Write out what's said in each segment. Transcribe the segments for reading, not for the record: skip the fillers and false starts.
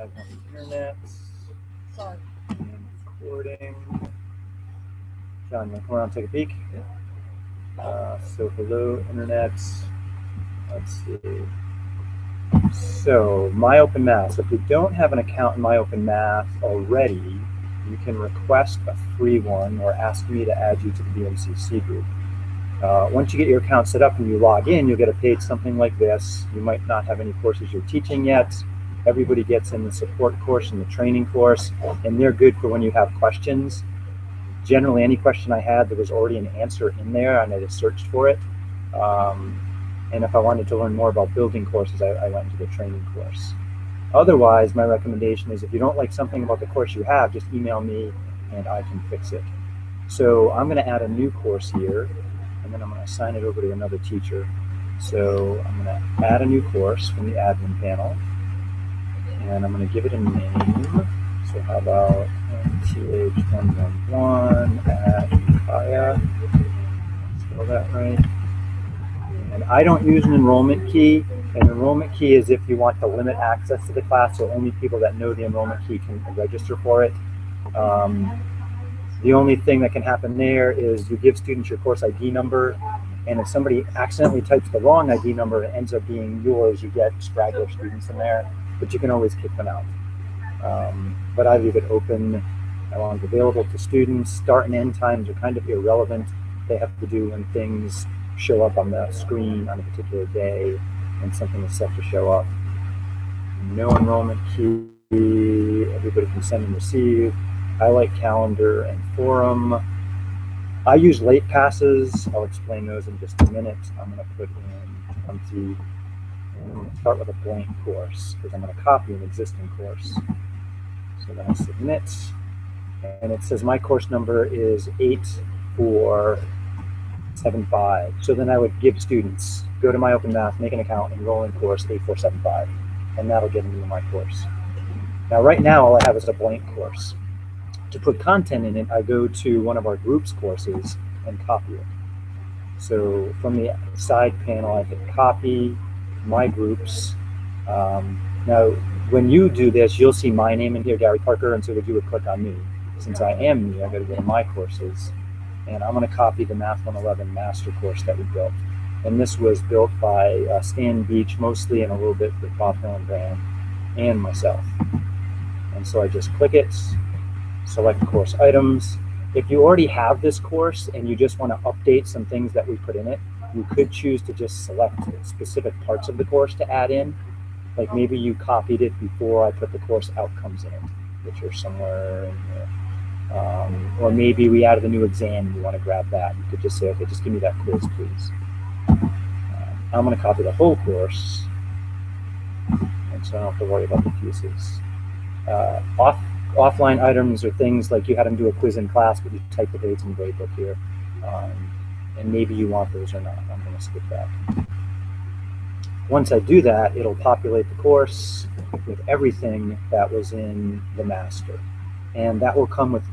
live on the internet. Sorry. And recording. John, you want to come around and take a peek? So hello, internet. Let's see. So MyOpenMath. So if you don't have an account in MyOpenMath already, you can request a free one or ask me to add you to the BMCC group. Once you get your account set up and you log in, you'll get a page something like this. You might not have any courses you're teaching yet. Everybody gets in the support course and the training course, and they're good for when you have questions. Generally, any question I had, there was already an answer in there, and I just searched for it. And if I wanted to learn more about building courses, I went into the training course. Otherwise, my recommendation is if you don't like something about the course you have, just email me and I can fix it. So I'm going to add a new course here, and then I'm going to assign it over to another teacher. So I'm going to add a new course from the admin panel, and I'm going to give it a name. So how about MTH111 at Kaya? Spell that right. And I don't use an enrollment key. An enrollment key is if you want to limit access to the class, so only people that know the enrollment key can register for it. The only thing that can happen there is you give students your course ID number, and if somebody accidentally types the wrong ID number, it ends up being yours. You get straggler students in there, but you can always kick them out. But I leave it open. I want it available to students. Start and end times are kind of irrelevant. They have to do when things show up on the screen on a particular day and something is set to show up. No enrollment key. Everybody can send and receive. I like calendar and forum. I use late passes. I'll explain those in just a minute. I'm going to put in empty. I'm going to start with a blank course because I'm going to copy an existing course. So then I submit, and it says my course number is 8475. So then I would give students, go to MyOpenMath, make an account, enroll in course 8475, and that'll get them into my course. Now right now all I have is a blank course. To put content in it, I go to one of our groups courses and copy it. So from the side panel, I hit copy, my groups. Now, when you do this, you'll see my name in here, Gary Parker, and so you would click on me. Since I am me, I got to go to my courses, and I'm going to copy the Math 111 master course that we built. And this was built by Stan Beach mostly, and a little bit with Bob Hillenbrand and myself. And so I just click it, select course items. If you already have this course and you just want to update some things that we put in it, you could choose to just select specific parts of the course to add in. Like maybe you copied it before I put the course outcomes in it, which are somewhere in here. Or maybe we added a new exam and you want to grab that. You could just say, okay, just give me that quiz, please. I'm going to copy the whole course, and so I don't have to worry about the pieces. Offline items are things like you had them do a quiz in class, but you type the dates in the grade book here. And maybe you want those or not. I'm going to skip that. Once I do that, it'll populate the course with everything that was in the master. And that will come with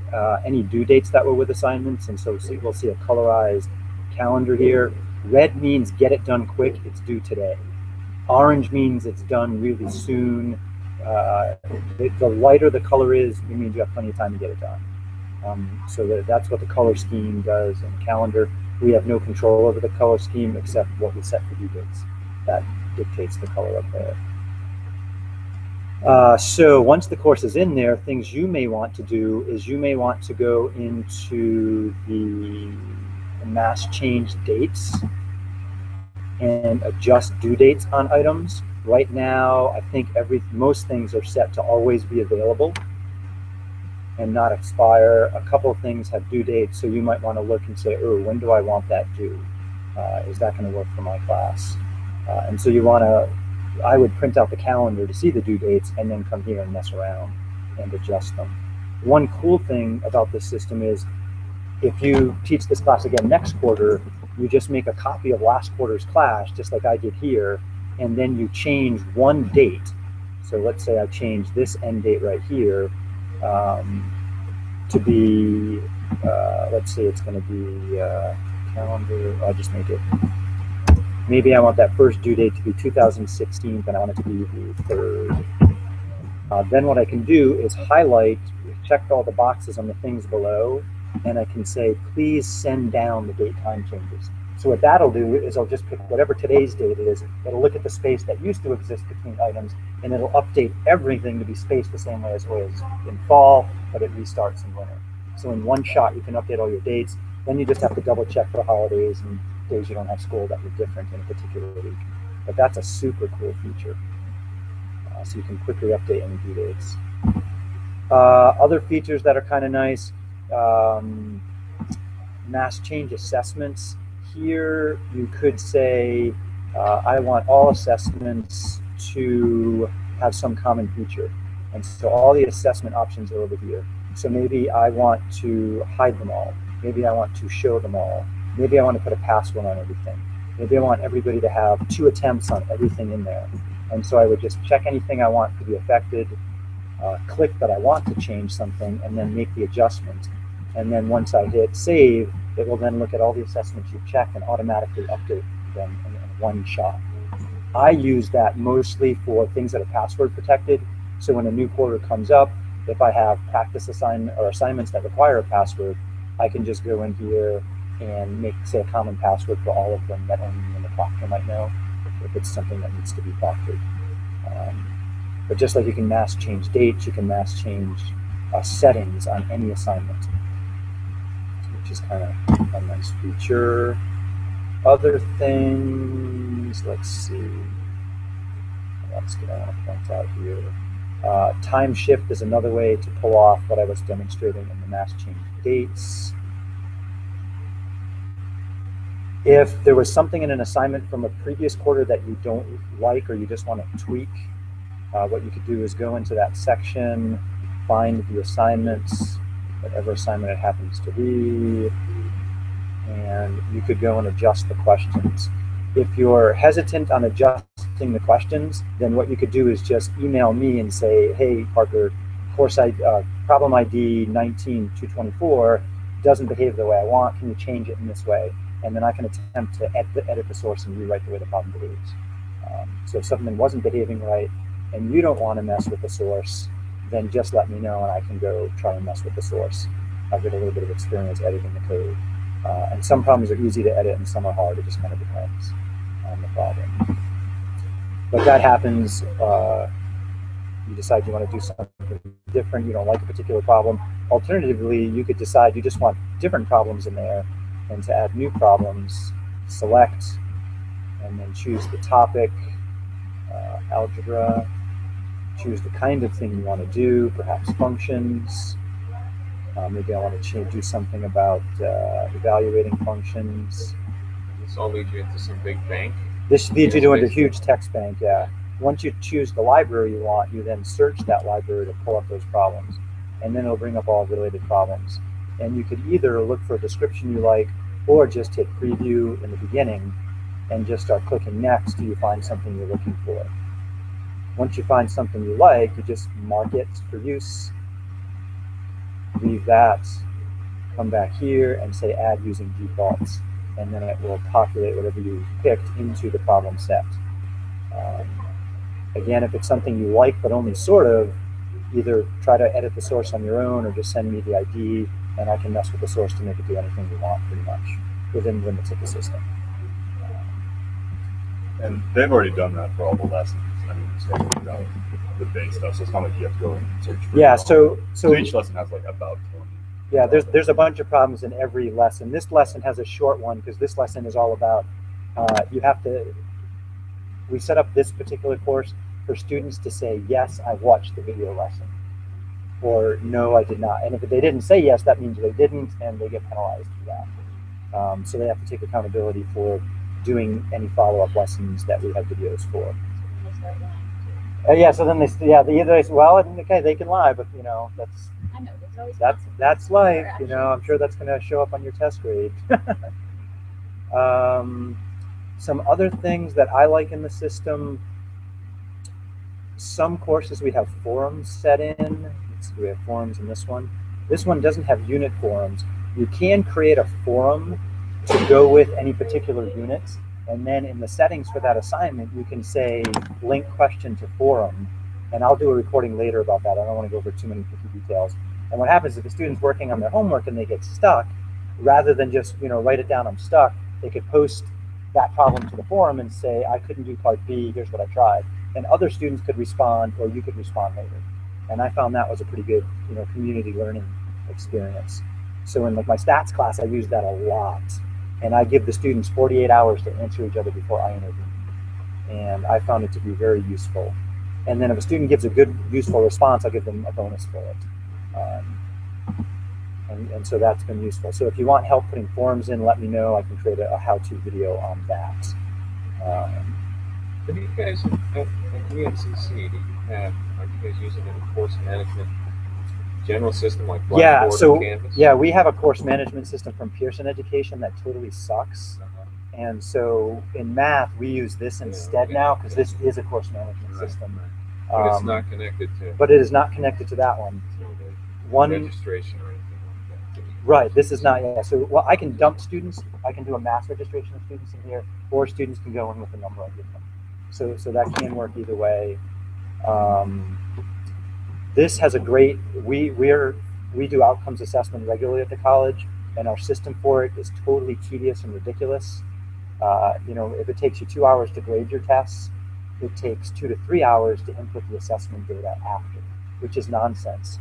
any due dates that were with assignments. And so we'll see a colorized calendar here. Red means get it done quick, it's due today. Orange means it's done really soon. The lighter the color is, it means you have plenty of time to get it done. So that's what the color scheme does in calendar. We have no control over the color scheme except what we set for due dates. That dictates the color up there. So once the course is in there, things you may want to do is you may want to go into the mass change dates and adjust due dates on items. Right now, I think most things are set to always be available and not expire. A couple of things have due dates, so you might want to look and say, oh, when do I want that due? Is that going to work for my class? And so you want to, I would print out the calendar to see the due dates and then come here and mess around and adjust them. One cool thing about this system is if you teach this class again next quarter, you just make a copy of last quarter's class, just like I did here, and then you change one date. So let's say I change this end date right here to be, let's say it's going to be calendar, I'll just make it. Maybe I want that first due date to be 2016, and I want it to be the 3rd Then what I can do is highlight, check all the boxes on the things below, and I can say, please send down the date time changes. So what that'll do is I'll just pick whatever today's date is, it'll look at the space that used to exist between items, and it'll update everything to be spaced the same way as it was in fall, but it restarts in winter. So in one shot, you can update all your dates. Then you just have to double check for holidays and days you don't have school that were different in a particular week. But that's a super cool feature. So you can quickly update any due dates. Other features that are kind of nice, mass change assessments. Here you could say, I want all assessments to have some common feature. And so all the assessment options are over here. So maybe I want to hide them all. Maybe I want to show them all. Maybe I want to put a password on everything. Maybe I want everybody to have 2 attempts on everything in there. And so I would just check anything I want to be affected, click that I want to change something, and then make the adjustment. And then once I hit save, it will then look at all the assessments you've checked and automatically update them in one shot. I use that mostly for things that are password protected. So when a new quarter comes up, if I have practice assignments that require a password, I can just go in here and make, say, a common password for all of them that only me and the proctor might know, if it's something that needs to be proctored. But just like you can mass change dates, you can mass change settings on any assignment, which is kind of a nice feature. Other things, let's see, what else did I want to point out here? Time shift is another way to pull off what I was demonstrating in the mass change dates. If there was something in an assignment from a previous quarter that you don't like or you just want to tweak, what you could do is go into that section, find the assignments, whatever assignment it happens to be, and you could go and adjust the questions. If you're hesitant on adjusting the questions, then what you could do is just email me and say, hey, Parker, problem ID 19224 doesn't behave the way I want. Can you change it in this way? And then I can attempt to edit the source and rewrite the way the problem behaves. So if something wasn't behaving right and you don't want to mess with the source, then just let me know and I can go try and mess with the source. I've got a little bit of experience editing the code. And some problems are easy to edit and some are hard. It just kind of depends on the problem. But that happens, you decide you want to do something different, you don't like a particular problem. Alternatively, you could decide you just want different problems in there, and to add new problems, select, and then choose the topic, algebra, choose the kind of thing you want to do, perhaps functions. Maybe I want to do something about evaluating functions. This all leads you into some big bank? This leads you into a huge text bank, yeah. Once you choose the library you want, you then search that library to pull up those problems. And then it'll bring up all related problems. And you could either look for a description you like, or just hit preview in the beginning and just start clicking next till you find something you're looking for. Once you find something you like, you just mark it for use, leave that, come back here and say add using defaults, and then it will populate whatever you picked into the problem set. Again, if it's something you like but only sort of, either try to edit the source on your own or just send me the ID and I can mess with the source to make it do anything you want, pretty much, within the limits of the system. And they've already done that for all the lessons. I mean, it's like the base stuff, so it's not like you have to go and search for it. Yeah, so each lesson has like about 20. Yeah, there's a bunch of problems in every lesson. This lesson has a short one because this lesson is all about, we set up this particular course for students to say, yes, I watched the video lesson, or no, I did not. And if they didn't say yes, that means they didn't, and they get penalized for that. So they have to take accountability for doing any follow-up lessons that we have videos for. Yeah, so then they say, well, okay, they can lie, but you know, that's life. You know, I'm sure that's going to show up on your test grade. Some other things that I like in the system, some courses we have forums set in. We have forums in this one. This one doesn't have unit forums. You can create a forum to go with any particular unit, and then in the settings for that assignment, you can say link question to forum, And I'll do a recording later about that. I don't want to go over too many picky details. And what happens if the student's working on their homework and they get stuck, rather than just write it down, I'm stuck, they could post that problem to the forum and say, I couldn't do part B, here's what I tried. And other students could respond, or you could respond later. And I found that was a pretty good community learning experience. So in like my stats class, I used that a lot. And I give the students 48 hours to answer each other before I intervene. And I found it to be very useful. And then if a student gives a good, useful response, I'll give them a bonus for it. And so that's been useful. So if you want help putting forms in, let me know. I can create a how-to video on that. Do you guys, at UNCC, are you guys using a course management general system like Blackboard or Canvas? Yeah, we have a course management system from Pearson Education that totally sucks. And so in math, we use this instead now, because this is a course management system. But it's not connected to. But it is not connected to that one. Registration or anything like that. Right. This is not. Yeah. So I can dump students. I can do a mass registration of students in here, or students can go in with the number I give them. So that can work either way. This has a great. We do outcomes assessment regularly at the college, and our system for it is totally tedious and ridiculous. If it takes you 2 hours to grade your tests, it takes 2 to 3 hours to input the assessment data after, which is nonsense.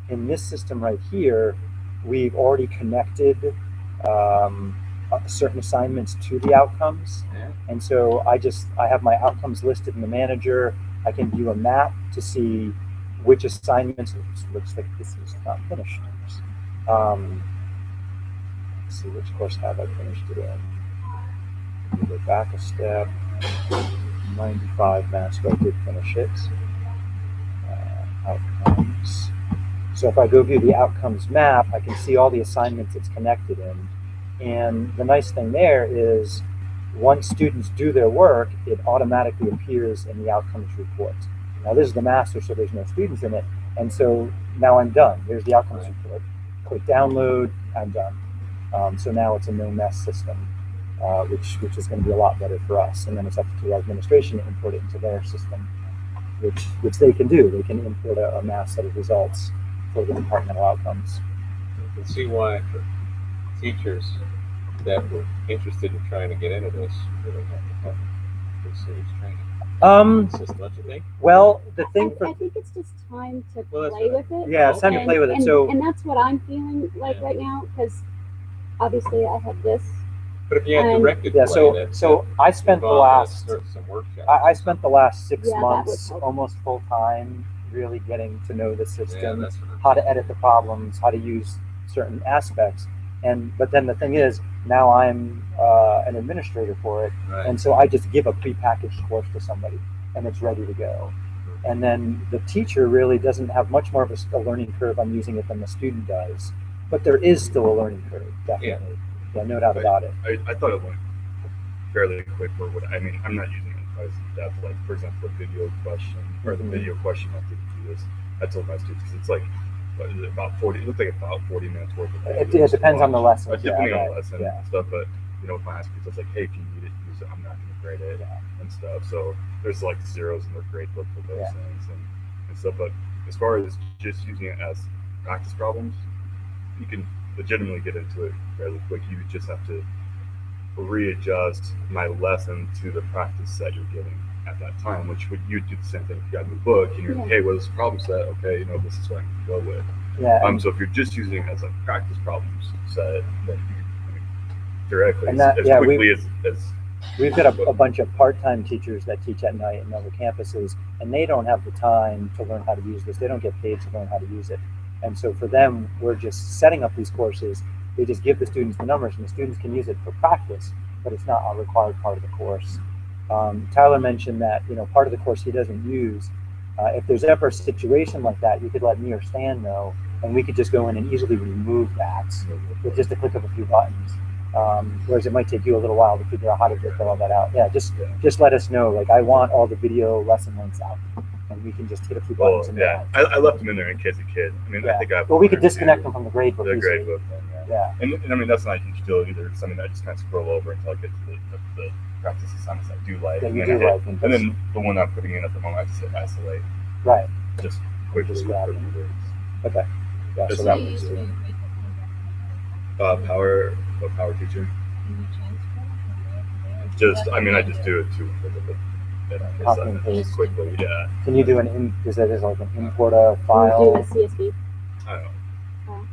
In this system right here, we've already connected certain assignments to the outcomes. And so I have my outcomes listed in the manager. I can view a map to see which assignments. It looks like this is not finished. Let's see, which course have I finished it in? Go back a step. 95 math, so I did finish it. Outcomes. So if I go view the outcomes map, I can see all the assignments it's connected in. And the nice thing there is once students do their work, it automatically appears in the outcomes report. Now this is the master, so there's no students in it. And so now I'm done. Here's the outcomes report. Click download, I'm done. So now it's a no mess system. Which is going to be a lot better for us. And then it's up to our administration to import it into their system, which they can do. They can import a mass set of results for the departmental outcomes. You can see why for teachers that were interested in trying to get into this really have to have pretty serious training. System, don't you think? Well, the thing I think it's just time to Well, play with it. Yeah, it's time to play with it. And that's what I'm feeling like right now, because obviously I have this. But if you had directed yeah, play, so I spent the last some workshops. I spent the last 6 Yeah, months almost full time really getting to know the system, Yeah, how to edit the problems, how to use certain aspects. But then the thing is, now I'm an administrator for it, right. and so I just give a prepackaged course to somebody, and it's ready to go. And then the teacher really doesn't have much more of a learning curve on using it than the student does, but there is still a learning curve, definitely. Yeah, no doubt about it. I thought it went fairly quick for what I mean. I'm not using it as depth, like for example, the video question or the video question method to do this. I told my students it's like about 40. It looked like about 40 minutes worth of video. It depends on the lesson. Depending on the lesson and stuff, but with my high school, it's like, hey, if you need it, use it. I'm not going to grade it and stuff. So there's like zeros in the grade book for those things and stuff. But as far as just using it as practice problems, you can legitimately get into it fairly quick. You just have to readjust my lesson to the practice set you're getting at that time, which would you do the same thing if you got a new book and you're like, hey, what's the problem set? Okay, this is what I'm going to go with. Yeah. So if you're just using it as a practice problems set, then directly and that, as quickly as we've got a bunch of part-time teachers that teach at night in other campuses, and they don't have the time to learn how to use this. They don't get paid to learn how to use it. And so for them, we're just setting up these courses. They just give the students the numbers, and the students can use it for practice, but it's not a required part of the course. Tyler mentioned that part of the course he doesn't use. If there's ever a situation like that, you could let me or Stan know, and we could just go in and easily remove that with just a click of a few buttons. Whereas it might take you a little while to figure out how to get all that out. Yeah, just let us know. Like, I want all the video lesson links out. And we can just hit a few buttons. I left them in there in case a kid. I mean, I think we could disconnect them from the grade book. The grade book, yeah. And I mean, that's not a huge deal either. Because I mean, I just kind of scroll over until I get to the practice assignments I do like. Yeah, and then the one I'm putting in at the moment, I just hit isolate. Right. Just quickly Just put grab it. in the words. Okay. Yeah, That's so not that works too. Power teacher. Just, I mean, I just do it too. Copy and paste. Quickly, yeah. Can you do is that like an import a Can file? you do a CSV? I don't know. Oh.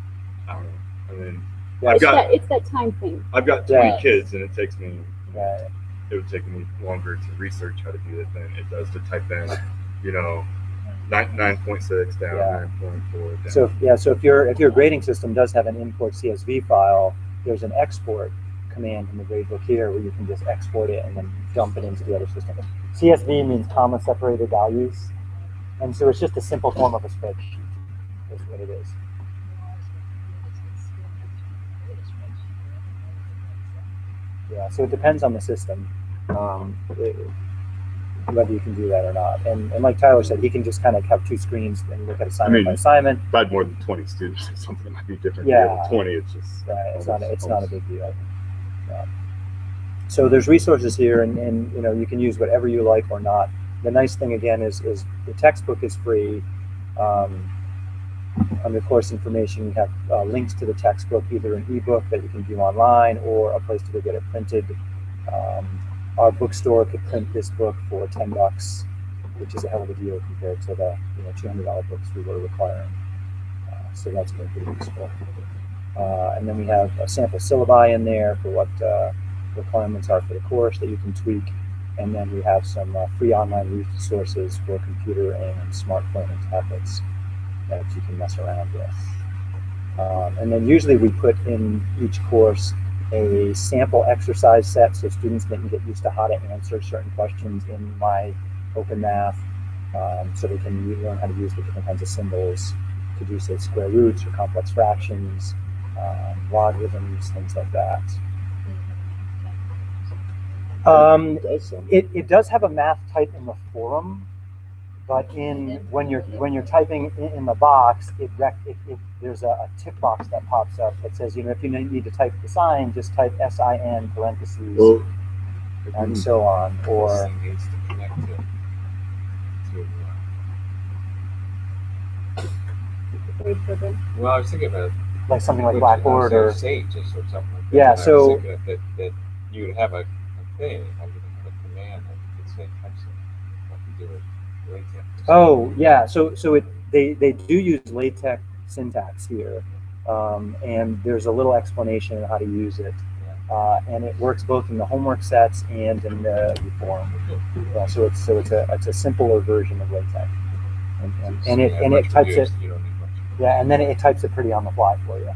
I don't know. I mean, Yeah, It's that time thing. I've got 20 Yeah. kids, and it takes me. Right. It would take me longer to research how to do it than it does to type in, 9.6 down, Yeah. 9.4 down. So if your grading system does have an import CSV file, there's an export command in the gradebook here where you can just export it and then dump it into the other system. CSV means comma separated values, and so it's just a simple form of a spreadsheet. Is what it is. Yeah, so it depends on the system, whether you can do that or not. And like Tyler said, he can just kind of have two screens and look at assignment by assignment. If I had more than 20 students or something, it might be different. Yeah. With 20, it's just right. It's not a big deal. Yeah. So there's resources here, and you can use whatever you like or not. The nice thing again is the textbook is free. Under course information, you have links to the textbook, either an ebook that you can view online or a place to go get it printed. Our bookstore could print this book for $10, which is a hell of a deal compared to the $200 books we were requiring. So that's been pretty useful. And then we have a sample syllabi in there for what requirements are for the course that you can tweak. And then we have some free online resources for computer and smartphone and tablets that you can mess around with. And then usually we put in each course a sample exercise set so students can get used to how to answer certain questions in my open math, so they can learn how to use the different kinds of symbols to do, say, square roots or complex fractions, logarithms, things like that. It does have a math type in the forum, but when you're typing in the box, there's a tick box that pops up that says, if you need to type the sign, just type SIN parentheses and so on. Or This thing needs to connect well, I was thinking about like something like Blackboard or Sage or something like that. Yeah, and so I was thinking that you would have a thing, you would have a command that you could say type something, like you do with LaTeX. Oh yeah, so they do use LaTeX syntax here, and there's a little explanation of how to use it, and it works both in the homework sets and in the forum. Yeah, so it's a simpler version of LaTeX, and it types it. Yeah, and then it types it pretty on the fly for you,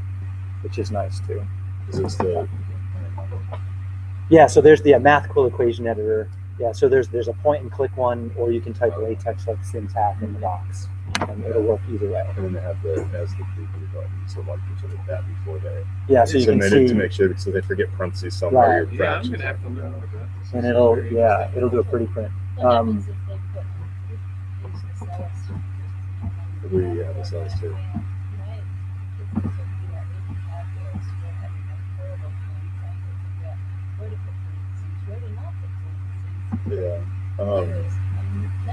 which is nice too. Yeah, so there's the math quill equation editor. Yeah, so there's a point and click one, or you can type LaTeX like syntax in the box, and it'll work either way. And then they have the preview button, so like sort of that before they so you can see to make sure so they forget parentheses somewhere. Right. Your fractions. And it'll do a pretty print. We have the cells too.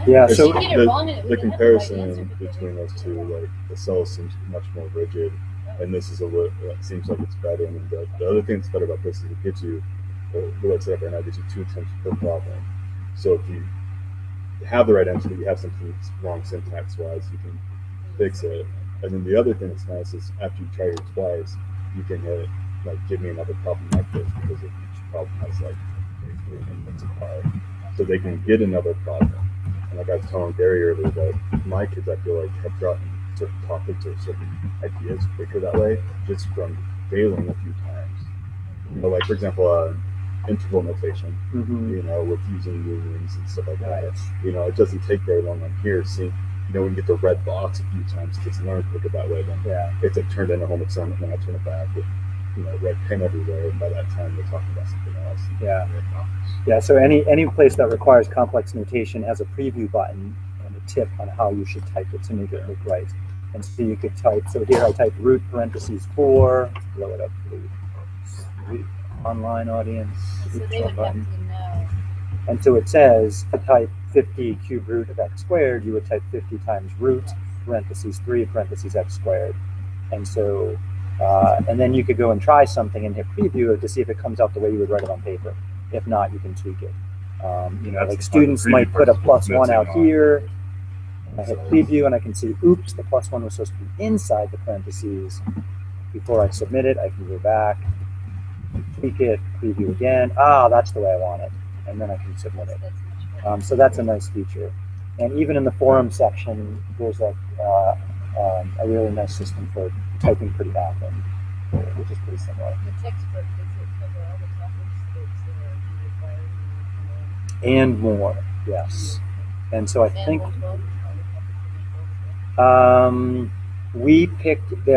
Yeah. So the comparison between those two, like the cells seems much more rigid, and this is it seems like it's better. And the other thing that's better about this is it gives you the way it's set up right now gives you 2 attempts per problem. So if you have the right answer, but you have something that's wrong syntax-wise, you can fix it. And then the other thing that's nice is after you try it twice, you can hit give me another problem like this, because each problem has 3 inputs apart, so they can get another problem. And like I was telling Gary earlier, that my kids, I feel like, have gotten certain topics or certain ideas quicker that way, just from failing a few times. Like for example, interval notation, with using unions and stuff like that. It doesn't take very long on here. See, when you get the red box a few times, kids learn quicker that way. Then if they turned in a home assignment, then I turn it back with red pen everywhere, and by that time they're talking about something else. Yeah. So any place that requires complex notation has a preview button and a tip on how you should type it to make it look right. And so you could type. So here I type root parentheses 4. Blow it up for the online audience. So they would have to know. And so it says to type 50 cube root of x squared, you would type 50 times root, parentheses 3, parentheses x squared. And so, and then you could go and try something and hit preview to see if it comes out the way you would write it on paper. If not, you can tweak it. You know, like students might put a +1 out here. I hit preview and I can see, oops, the +1 was supposed to be inside the parentheses. Before I submit it, I can go back, tweak it, preview again. Ah, that's the way I want it. And then I can submit it. So that's a nice feature. And even in the forum section, there's a really nice system for typing pretty rapid, which is pretty similar. The textbook, does it cover all the topics that you require? And more, yes. And so I think we picked, they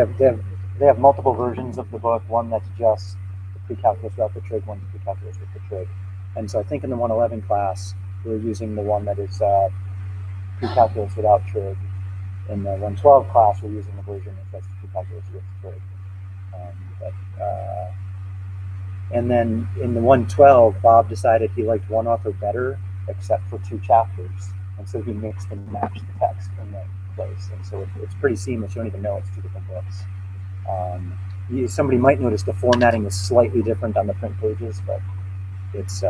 have multiple versions of the book, one that's just the pre-calculus without the trig, one pre-calculus with the trig. And so I think in the 111 class, we're using the one that is pre-calculus without trig. In the 112 class, we're using the version that's pre-calculus with trig. And then in the 112, Bob decided he liked one author better, except for 2 chapters. And so he mixed and matched the text in that place. And so it's pretty seamless. You don't even know it's 2 different books. Somebody might notice the formatting is slightly different on the print pages, but it's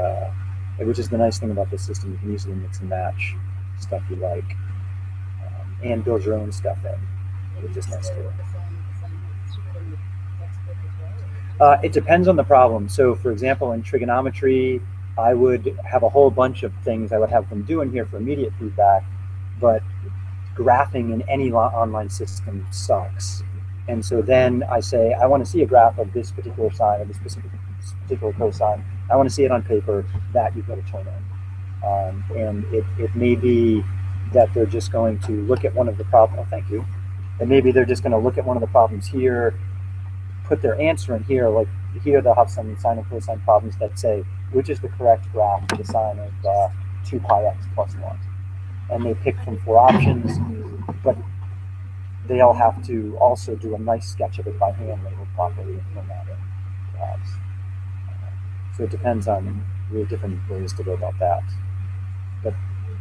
which is the nice thing about this system. You can easily mix and match stuff you like, and build your own stuff in, which is nice too. It depends on the problem. So for example, in trigonometry, I would have a whole bunch of things I would have them do in here for immediate feedback, but graphing in any online system sucks. And so then I say, I want to see a graph of this particular sign, or this particular cosine. I want to see it on paper. That you've got to turn in. And it may be that they're just going to look at one of the problems. Oh, thank you. And maybe they're just going to look at one of the problems here, put their answer in here. Like here, they'll have some sine and cosine problems that say, which is the correct graph for the sine of 2 pi x plus 1. And they pick from 4 options, but they'll have to also do a nice sketch of it by hand labeled properly and format it, perhaps. So it depends on really different ways to go about that.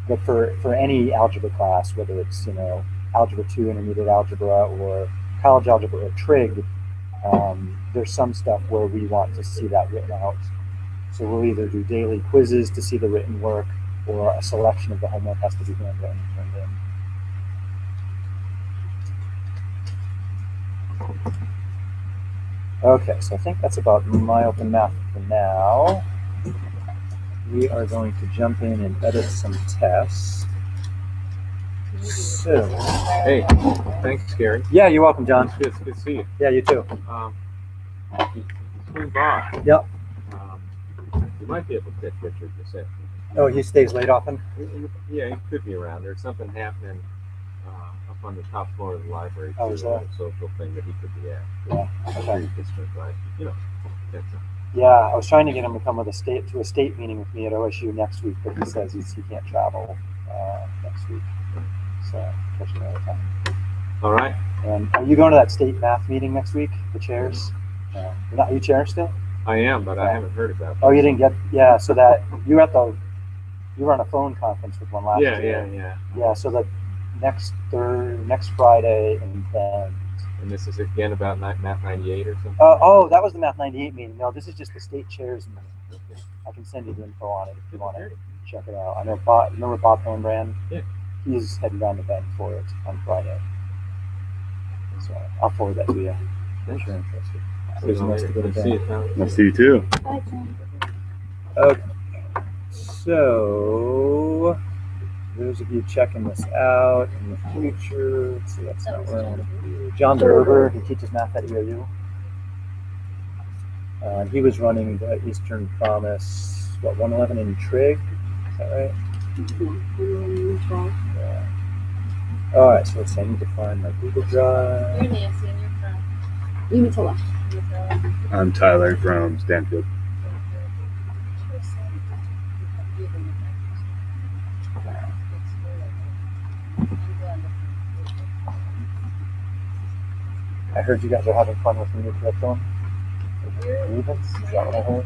But for any algebra class, whether it's algebra 2, intermediate algebra, or College Algebra or trig, there's some stuff where we want to see that written out. So we'll either do daily quizzes to see the written work, or a selection of the homework has to be handwritten and turned in. Okay, so I think that's about my open math for now. We are going to jump in and edit some tests. So, hey, thanks, Gary. Yeah, you're welcome, John. It's good to see you. Yeah, you too. Swing by. Yep. You might be able to catch Richard this afternoon. Oh, he stays late often? Yeah, he could be around. There's something happening up on the top floor of the library. Oh, is that? A social thing that he could be at. Yeah. I'm sure you could swing by. That's Yeah, I was trying to get him to come to a state meeting with me at OSU next week, but he says he can't travel next week. So, catch you another time. all right. And are you going to that state math meeting next week? The chairs? Are you chair still? I am, but I haven't heard about it. Oh, you didn't get? Yeah. So that you were on a phone conference with one last year. Yeah. So the next Friday in Bend. And this is again about Math 98 or something? Oh, that was the Math 98 meeting. No, this is just the state chairs meeting. Okay. I can send you the info on it if you want to check it out. I know Bob. Remember Bob Hornbrand? Yeah. He's heading down to Bend for it on Friday. So I'll forward that to you. If you're interested. It's nice to go to See you, Bend. Tom. Nice to see you too. Bye, John. Okay. So those of you checking this out in the future, let's see, that's not where I want to be. John Berber, he teaches math at EOU. He was running the Eastern Promise, 111 in trig, is that right? Yeah. All right, so let's see, I need to find my Google Drive. You're Nancy and you're from Umatilla. I'm Tyler from Stanfield. I heard you guys are having fun with the new curriculum. Grievance, is that what I heard?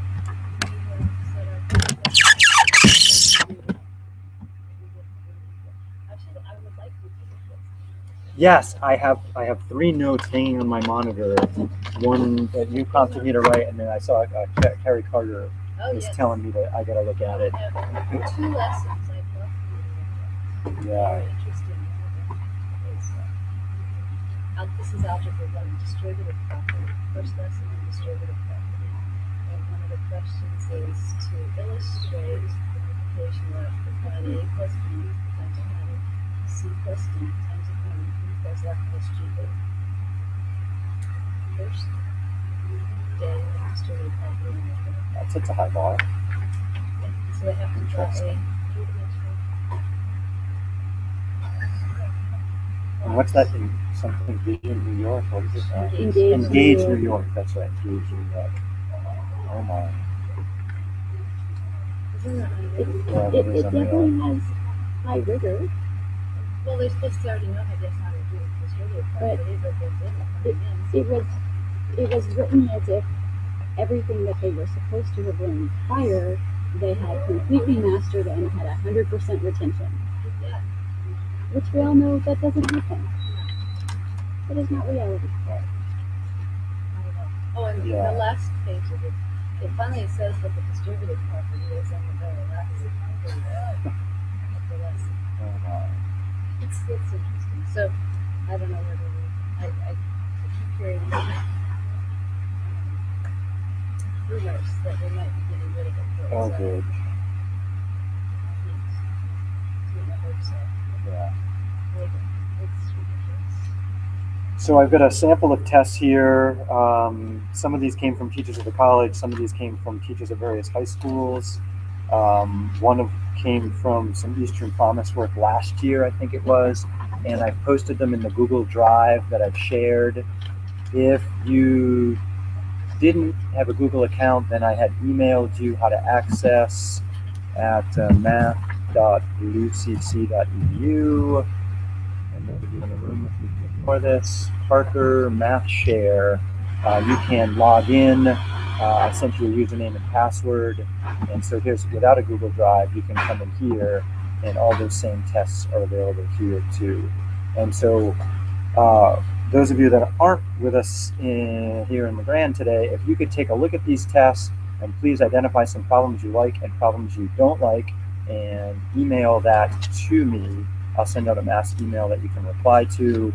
Yes, I have 3 notes hanging on my monitor. One that you prompted me to write, and then I saw Carrie Carter Oh, is yes. telling me that I gotta look at it. I have 2 lessons I'd love for you to look at. Yeah. Very interesting. One of them is, this is Algebra 1, distributive property. First lesson on distributive property. And one of the questions is to illustrate the multiplication of define A plus B times define C plus D times define B plus F plus G. First day of distributive property. That's such a high bar. So they have to draw a three-dimensional. And what's that? Something Vision New York? What is it? Engage New New York. That's right. Engage New York. Oh my. Isn't that amazing? Yeah, It that is definitely unreal. has high rigor, Well, they're supposed to already know, I guess, how to do distributive property, but they didn't coming in. it was written as if everything that they were supposed to have learned prior, they had completely mastered and had 100% retention. Yeah. Which we all know that doesn't happen. That is not reality. I don't know. Oh, and Yeah. the last page of it, it finally says what the distributive property is on the very last page of the lesson. Oh my. It's interesting. So, I don't know whether I keep hearing rumors that we might be getting rid of it. But Oh it's, good. I hope so. Yeah. It's ridiculous. So I've got a sample of tests here. Some of these came from teachers at the college. Some of these came from teachers at various high schools. Came from some Eastern Promise work last year, I think it was, and I've posted them in the Google Drive that I've shared. If you didn't have a Google account, then I had emailed you how to access at math.lucc.edu. And those of you in the room with me before this, Parker Math Share, you can log in. I sent you a username and password, and so here's, without a Google Drive, you can come in here, and all those same tests are available here too. And so those of you that aren't with us here in LeGrand today, if you could take a look at these tests and please identify some problems you like and problems you don't like, and email that to me. I'll send out a mass email that you can reply to.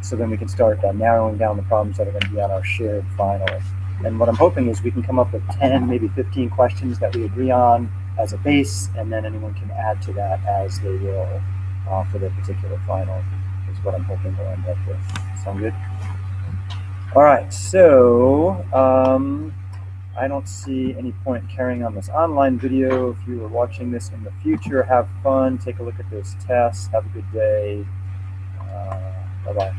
So then we can start narrowing down the problems that are going to be on our shared final. And what I'm hoping is we can come up with 10, maybe 15 questions that we agree on as a base, and then anyone can add to that as they will for their particular final, is what I'm hoping we'll end up with. Sound good? All right, so I don't see any point carrying on this online video. If you are watching this in the future, have fun, take a look at those tests, have a good day. Bye-bye.